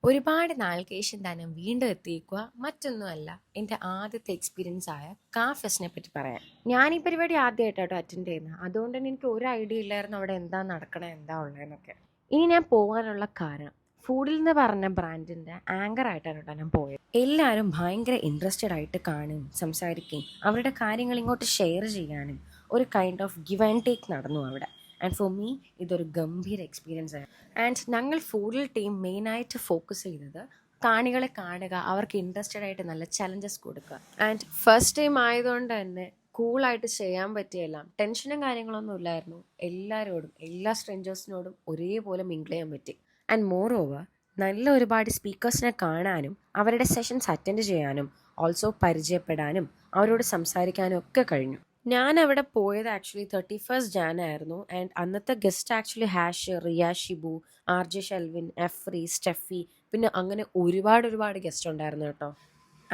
ഒരുപാട് നാൾക്ക് ശേഷം തന്നെ വീണ്ടും എത്തിയിരിക്കുക മറ്റൊന്നുമല്ല എൻ്റെ ആദ്യത്തെ എക്സ്പീരിയൻസ് ആയ കാ ഫെസ്റ്റിനെ പറ്റി പറയാൻ. ഞാൻ ഈ പരിപാടി ആദ്യമായിട്ടോ അറ്റൻഡ് ചെയ്യുന്നത്. അതുകൊണ്ട് തന്നെ എനിക്ക് ഒരു ഐഡിയ ഇല്ലായിരുന്നു അവിടെ എന്താ നടക്കണേ എന്താ ഉള്ളതെന്നൊക്കെ. ഇനി ഞാൻ പോകാനുള്ള കാരണം ഫൂഡിൽ നിന്ന് പറഞ്ഞ ബ്രാൻഡിൻ്റെ ആങ്കർ ആയിട്ടാണ് കേട്ടോ ഞാൻ പോയത്. എല്ലാവരും ഭയങ്കര ഇൻട്രസ്റ്റഡ് ആയിട്ട് കാണും, സംസാരിക്കുകയും അവരുടെ കാര്യങ്ങൾ ഇങ്ങോട്ട് ഷെയർ ചെയ്യാനും ഒരു kind of give and take നടന്നു അവിടെ. ആൻഡ് ഫോർ മീ ഇതൊരു ഗംഭീര എക്സ്പീരിയൻസ് ആയിരുന്നു. ആൻഡ് ഞങ്ങൾ ഫുൾ ടീം മെയിനായിട്ട് ഫോക്കസ് ചെയ്തത് കാണികളെ കാണുക, അവർക്ക് ഇൻട്രസ്റ്റഡ് ആയിട്ട് നല്ല ചലഞ്ചസ് കൊടുക്കുക. ആൻഡ് ഫസ്റ്റ് ടൈം ആയതുകൊണ്ട് തന്നെ കൂളായിട്ട് ചെയ്യാൻ പറ്റിയെല്ലാം ടെൻഷനും കാര്യങ്ങളൊന്നും ഇല്ലായിരുന്നു. എല്ലാവരോടും എല്ലാ സ്ട്രേഞ്ചേഴ്സിനോടും ഒരേപോലെ മിങ്കിൾ ചെയ്യാൻ പറ്റി. ആൻഡ് മോർ ഓവർ നല്ല ഒരുപാട് സ്പീക്കേഴ്സിനെ കാണാനും അവരുടെ സെഷൻസ് അറ്റൻഡ് ചെയ്യാനും ഓൾസോ പരിചയപ്പെടാനും അവരോട് സംസാരിക്കാനും ഒക്കെ കഴിഞ്ഞു. ഞാൻ അവിടെ പോയത് ആക്ച്വലി 31st Jan ആയിരുന്നു. ആൻഡ് അന്നത്തെ guest actually Hash, Riya, Shibu, RJ Shelvin, Efri, Steffi, പിന്നെ അങ്ങനെ ഒരുപാട് ഗസ്റ്റ് ഉണ്ടായിരുന്നു കേട്ടോ.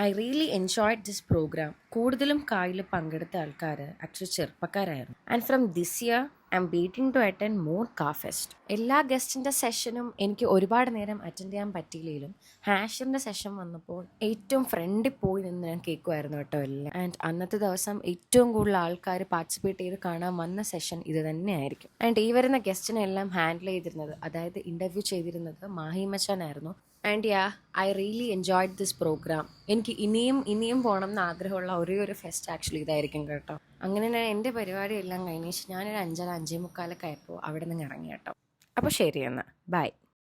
I really enjoyed this program. കൂടുതലും കായിൽ പങ്കെടുത്ത ആൾക്കാർ ആക്ച്വലി ചെറുപ്പക്കാരായിരുന്നു. And from this year I am waiting to attend more കാ ഫെസ്റ്റ്. എല്ലാ ഗസ്റ്റിൻ്റെ സെഷനും എനിക്ക് ഒരുപാട് നേരം അറ്റൻഡ് ചെയ്യാൻ പറ്റിയില്ലെങ്കിലും ഹാഷറിൻ്റെ സെഷൻ വന്നപ്പോൾ ഏറ്റവും ഫ്രണ്ടിൽ പോയി നിന്ന് ഞാൻ കേൾക്കുമായിരുന്നു കേട്ടോ എല്ലാം. ആൻഡ് അന്നത്തെ ദിവസം ഏറ്റവും കൂടുതൽ ആൾക്കാർ പാർട്ടിസിപ്പേറ്റ് ചെയ്ത് കാണാൻ വന്ന സെഷൻ ഇത് തന്നെയായിരിക്കും. ആൻഡ് ഈ വരുന്ന ഗസ്റ്റിനെല്ലാം ഹാൻഡിൽ ചെയ്തിരുന്നത്, അതായത് ഇൻ്റർവ്യൂ ചെയ്തിരുന്നത് മാഹി മച്ചാനായിരുന്നു. And I really enjoyed this program. എനിക്ക് ഇനിയും പോകണം എന്ന് ആഗ്രഹമുള്ള ഒരേ ഒരു ഫെസ്റ്റ് ആക്ച്വലി ഇതായിരിക്കും കേട്ടോ. അങ്ങനെ ഞാൻ എൻ്റെ പരിപാടി എല്ലാം കഴിഞ്ഞ് ഞാനൊരു 5:30, 5:45 ആയപ്പോൾ അവിടെ നിന്ന് ഇറങ്ങി കേട്ടോ. അപ്പോൾ ശരി എന്നാൽ ബൈ.